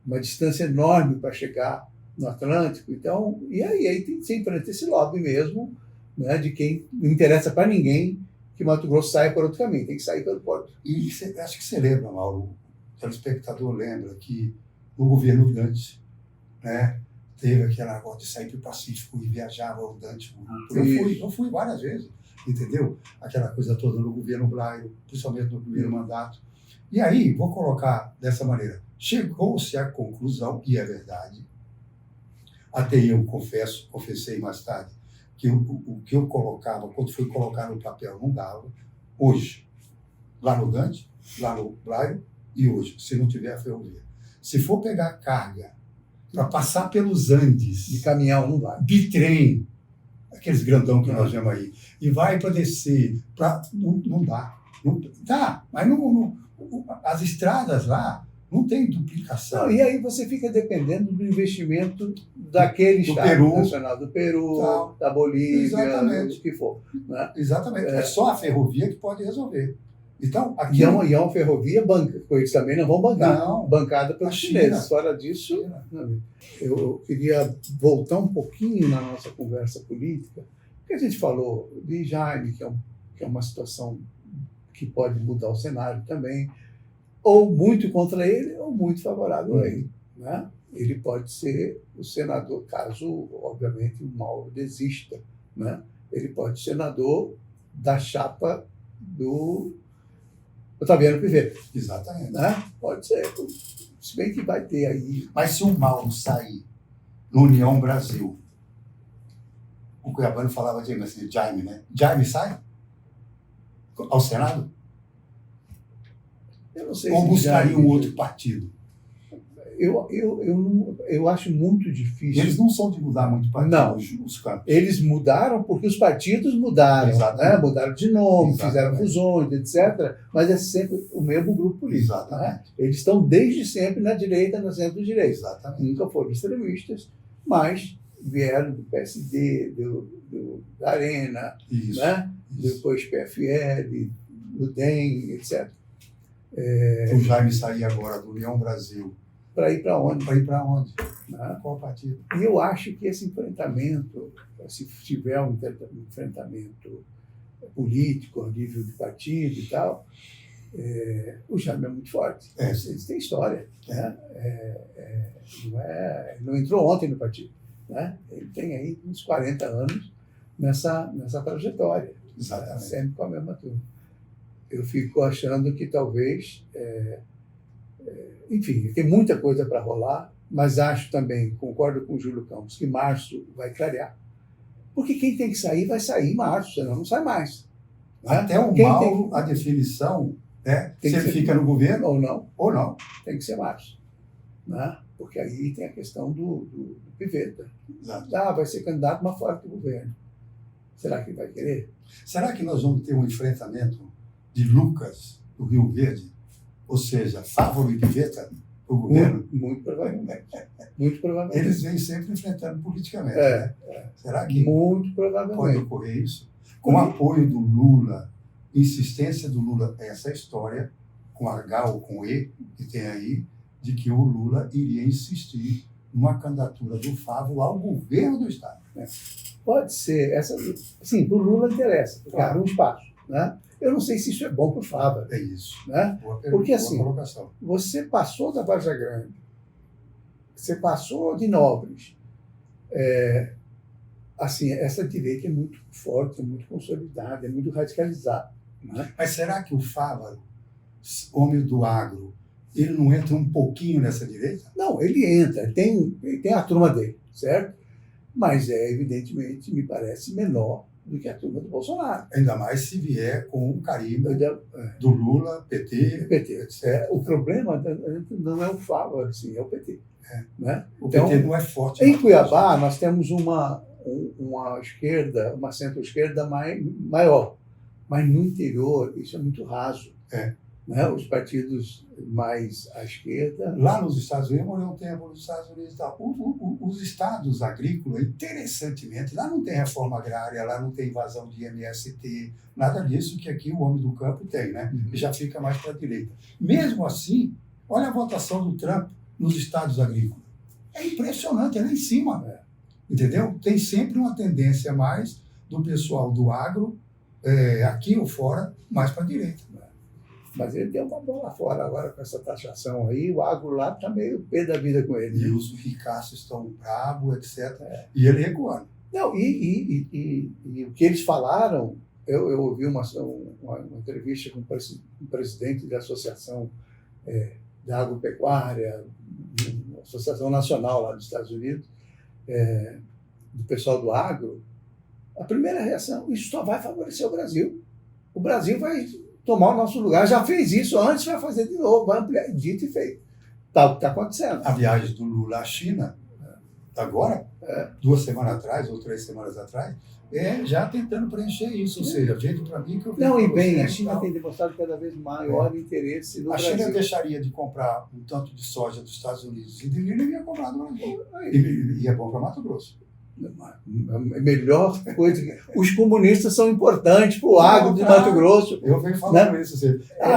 uma distância enorme para chegar no Atlântico. Então, e aí tem sempre esse lobby mesmo, né? De quem não interessa para ninguém que Mato Grosso saia por outro caminho, tem que sair pelo porto. E acho que você lembra, Mauro, o telespectador lembra que no governo Dante, né, teve aquele negócio de sair para o Pacífico e viajava o Dante. Eu fui várias vezes, entendeu? Aquela coisa toda no governo Blairo, principalmente no primeiro mandato. E aí, vou colocar dessa maneira, chegou-se à conclusão, e é verdade, até eu confessei mais tarde, que o que eu colocava, quando fui colocar no papel, não dava. Hoje, lá no Dante, lá no Blairo, e hoje, se não tiver a ferrovia. Se for pegar carga para passar pelos Andes... De caminhão, não vai. De trem, aqueles grandão que nós vemos aí, e vai para descer, não dá. Não dá, mas as estradas lá não tem duplicação. Não, e aí você fica dependendo do investimento daquele Estado Peru, nacional, do Peru, tal, da Bolívia, exatamente. do que for. Né? Exatamente, é só a ferrovia que pode resolver. Então, aqui e é uma ferrovia eles também não vão bancar, não, bancada pelos chineses. Fora disso, eu queria voltar um pouquinho na nossa conversa política, porque a gente falou de Jaime, que é uma situação que pode mudar o cenário também, ou muito contra ele, ou muito favorável a ele. Né? Ele pode ser o senador, caso, obviamente, o Mauro desista, né? Ele pode ser senador da chapa do Otaviano Pivetta. Exatamente. Né? Pode ser. Se bem que vai ter aí... Mas se o Mauro sair no União Brasil, o Cuiabano falava de Jaime, né? Jaime sai ao Senado? Eu não sei. Ou buscaria um outro partido? Eu acho muito difícil. Eles não são de mudar muito partido, não. Os campos. Eles mudaram porque os partidos mudaram. Né? Mudaram de nome, Exatamente. Fizeram fusões, etc. Mas é sempre o mesmo grupo político. Exatamente. Né? Eles estão desde sempre na direita, no centro-direita. Exatamente. Nunca foram extremistas, mas vieram do PSD, da Arena, Isso. Né? Isso. Depois PFL, do DEM, etc. O Jaime sair agora do União Brasil para ir para onde? Para ir para onde? Né? Qual partido? E eu acho que esse enfrentamento, se tiver um enfrentamento político, a nível de partido e tal, o Jaime é muito forte. Eles têm história. Né? Não entrou ontem no partido. Né? Ele tem aí uns 40 anos nessa trajetória. Exatamente. Sempre com a mesma turma. Eu fico achando que talvez... enfim, tem muita coisa para rolar, mas acho também, concordo com o Júlio Campos, que março vai clarear. Porque quem tem que sair, vai sair em março, senão não sai mais. Né? Até o Mauro, a definição, né? Se ele fica no governo ou não, tem que ser março. Né? Porque aí tem a questão do Pivetta. Exato. Vai ser candidato, mas fora do governo. Será que vai querer? Será que nós vamos ter um enfrentamento de Lucas, do Rio Verde, ou seja, Fávaro e Pivetta, o governo? Muito provavelmente. Muito provavelmente. Eles vêm sempre enfrentando politicamente. Né? Será que muito provavelmente pode ocorrer isso? Com o apoio do Lula, insistência do Lula, essa história, com H ou com E, que tem aí, de que o Lula iria insistir numa candidatura do Fávaro ao governo do Estado. Pode ser. Sim, para o Lula interessa, porque abre um espaço. Né? Eu não sei se isso é bom para o Fávaro. É isso. Né? Porque assim, colocação. Você passou da Varja Grande, você passou de Nobres. Assim, essa direita é muito forte, é muito consolidada, é muito radicalizada. Né? Mas será que o Fávaro, homem do agro, ele não entra um pouquinho nessa direita? Não, ele entra, ele tem a turma dele, certo? Mas evidentemente, me parece menor do que a turma do Bolsonaro. Ainda mais se vier com um carimbo do Lula, PT, etc. O problema não é o Fávaro, assim, é o PT. Né? O PT não é forte. Em Cuiabá, nós temos uma esquerda, uma centro-esquerda maior. Mas no interior, isso é muito raso. Né? Os partidos mais à esquerda... Lá nos Estados Unidos, eu morei um tempo nos Estados Unidos. Os estados agrícolas, interessantemente, lá não tem reforma agrária, lá não tem invasão de MST, nada disso que aqui o homem do campo tem, né? E já fica mais para a direita. Mesmo assim, olha a votação do Trump nos estados agrícolas. É impressionante, é lá em cima. Entendeu? Tem sempre uma tendência mais do pessoal do agro, aqui ou fora, mais para a direita. Mas ele deu uma bola fora agora com essa taxação aí, o agro lá está meio pé da vida com ele. E os ricaços estão bravos, etc. E ele recuando. Não, e o que eles falaram, eu ouvi uma entrevista com o presidente da Associação da Agropecuária, Associação Nacional lá dos Estados Unidos, do pessoal do agro. A primeira reação, isso só vai favorecer o Brasil. O Brasil vai tomar o nosso lugar. Já fez isso antes, vai fazer de novo, vai ampliar. Dito e feito. Tá acontecendo. A viagem do Lula à China, agora, 2 semanas atrás ou 3 semanas atrás, já tentando preencher isso. Ou seja, jeito para mim que eu... Não, e bem, a China tem demonstrado cada vez maior interesse no Brasil. A China deixaria de comprar um tanto de soja dos Estados Unidos e de milho ia comprar do Brasil. E é bom para Mato Grosso. A melhor coisa. Os comunistas são importantes para o agro de Mato Grosso. Eu venho falando isso.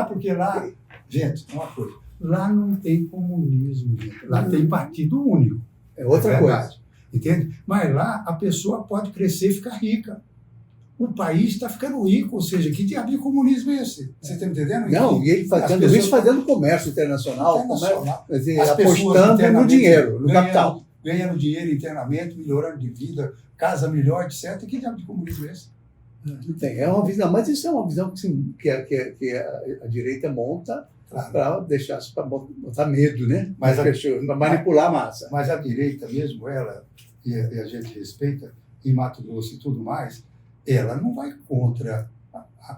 Porque lá, gente, uma coisa, lá não tem comunismo, gente. Lá tem partido único. É outra coisa. Entende? Mas lá a pessoa pode crescer e ficar rica. O país está ficando rico, ou seja, que diabo de comunismo é esse? Você está me entendendo? Não, e ele fazendo isso, fazendo comércio internacional. Quer dizer, apostando no dinheiro, no capital. Ganhando dinheiro internamente, melhorando de vida, casa melhor, etc. Que diabo de comunismo é esse? Não tem. É uma visão, mas isso é uma visão que a direita monta para deixar, para botar medo, né? Para manipular a massa. Mas a direita mesmo, ela, e a gente respeita, em Mato Grosso e tudo mais, ela não vai contra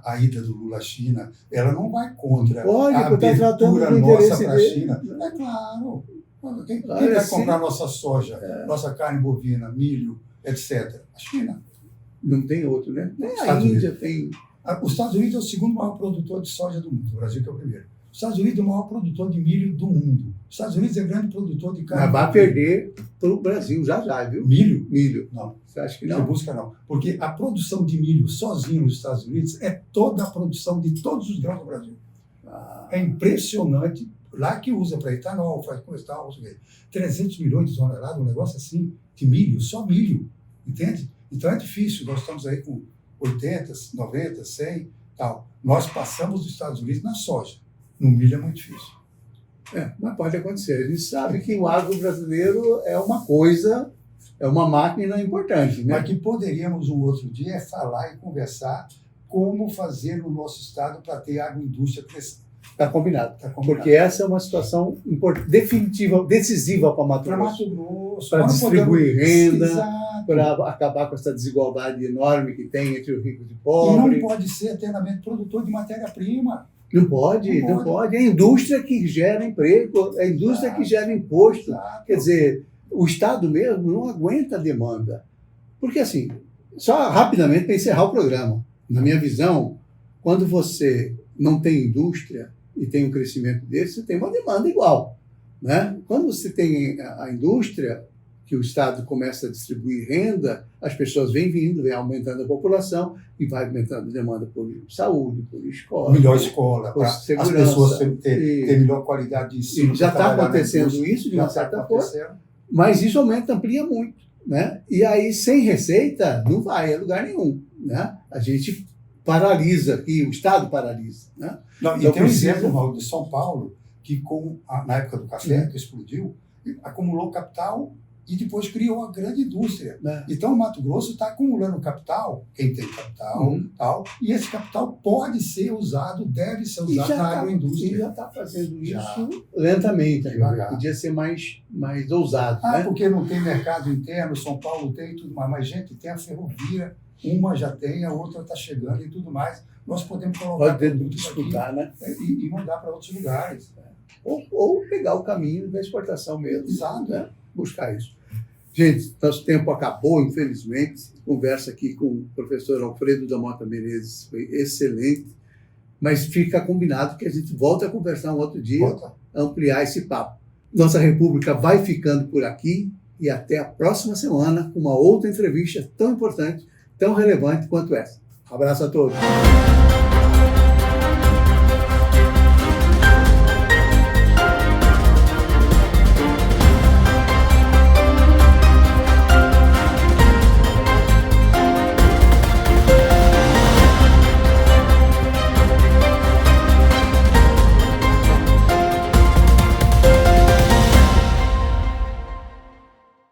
a ida do Lula à China, ela não vai contra a abertura nossa para a China. É claro. Quem vai comprar nossa soja, nossa carne bovina, milho, etc.? A China. Não tem outro, né? Nem a Índia tem. Os Estados Unidos é o segundo maior produtor de soja do mundo. O Brasil que é o primeiro. Os Estados Unidos é o maior produtor de milho do mundo. Os Estados Unidos é grande produtor de carne. Mas vai perder para o Brasil já, viu? Milho? Milho. Não. Você acha que não? Não busca, não. Porque a produção de milho sozinho nos Estados Unidos é toda a produção de todos os grãos do Brasil. É impressionante. lá que usa para etanol, faz coisa e tal, 300 milhões de toneladas, um negócio assim, de milho, só milho, entende? Então é difícil, nós estamos aí com 80, 90, 100, tal. Nós passamos dos Estados Unidos na soja, no milho é muito difícil. Mas pode acontecer. A gente sabe que o agro brasileiro é uma coisa, é uma máquina importante, né? Mas que poderíamos um outro dia falar e conversar como fazer no nosso estado para ter agroindústria crescendo. Está combinado. Porque essa é uma situação definitiva, decisiva para Mato Para Grosso. Mato Grosso, Para distribuir renda, exato. para acabar com essa desigualdade enorme que tem entre os ricos e E pobres. não pode ser eternamente produtor de matéria-prima. Não pode. É a indústria que gera emprego, é a indústria que gera imposto. Exato. Quer dizer, o Estado mesmo não aguenta a demanda. Porque, assim, só rapidamente para encerrar o programa, na minha visão, quando você não tem indústria e tem um crescimento desse, você tem uma demanda igual, né? Quando você tem a indústria, que o Estado começa a distribuir renda, as pessoas vêm vindo, vem aumentando a população e vai aumentando a demanda por saúde, por escola. Melhor escola, por para as segurança. pessoas ter melhor qualidade de ensino. E já está trabalhar na acontecendo indústria, isso, de já uma está certa forma, acontecendo. mas isso amplia muito, né? E aí, sem receita, não vai a lugar nenhum, né? A gente paralisa aqui, o Estado paralisa, né? Não, e Então, tem um precisa- exemplo, Mauro, de São Paulo, que na época do café, que explodiu, acumulou capital e depois criou uma grande indústria. Né? Então, o Mato Grosso está acumulando capital, quem tem capital, tal, e esse capital pode ser usado, deve ser E usado já na tá- agroindústria. e já está fazendo Já. isso lentamente. Devagar. Podia ser mais ousado, né? Porque não tem mercado interno, São Paulo tem e tudo mais, mas, gente, tem a ferrovia, uma já tem, a outra está chegando e tudo mais. Nós podemos colocar Pode produtos disputar, né? aqui e mandar para outros lugares. Ou pegar o caminho da exportação mesmo. Exato. Né? Buscar isso. Gente, nosso tempo acabou, infelizmente. Conversa aqui com o professor Alfredo da Mota Menezes foi excelente, mas fica combinado que a gente volta a conversar um outro dia, Bota. ampliar esse papo. Nossa República vai ficando por aqui e até a próxima semana com uma outra entrevista tão importante, tão relevante quanto essa. Um abraço a todos.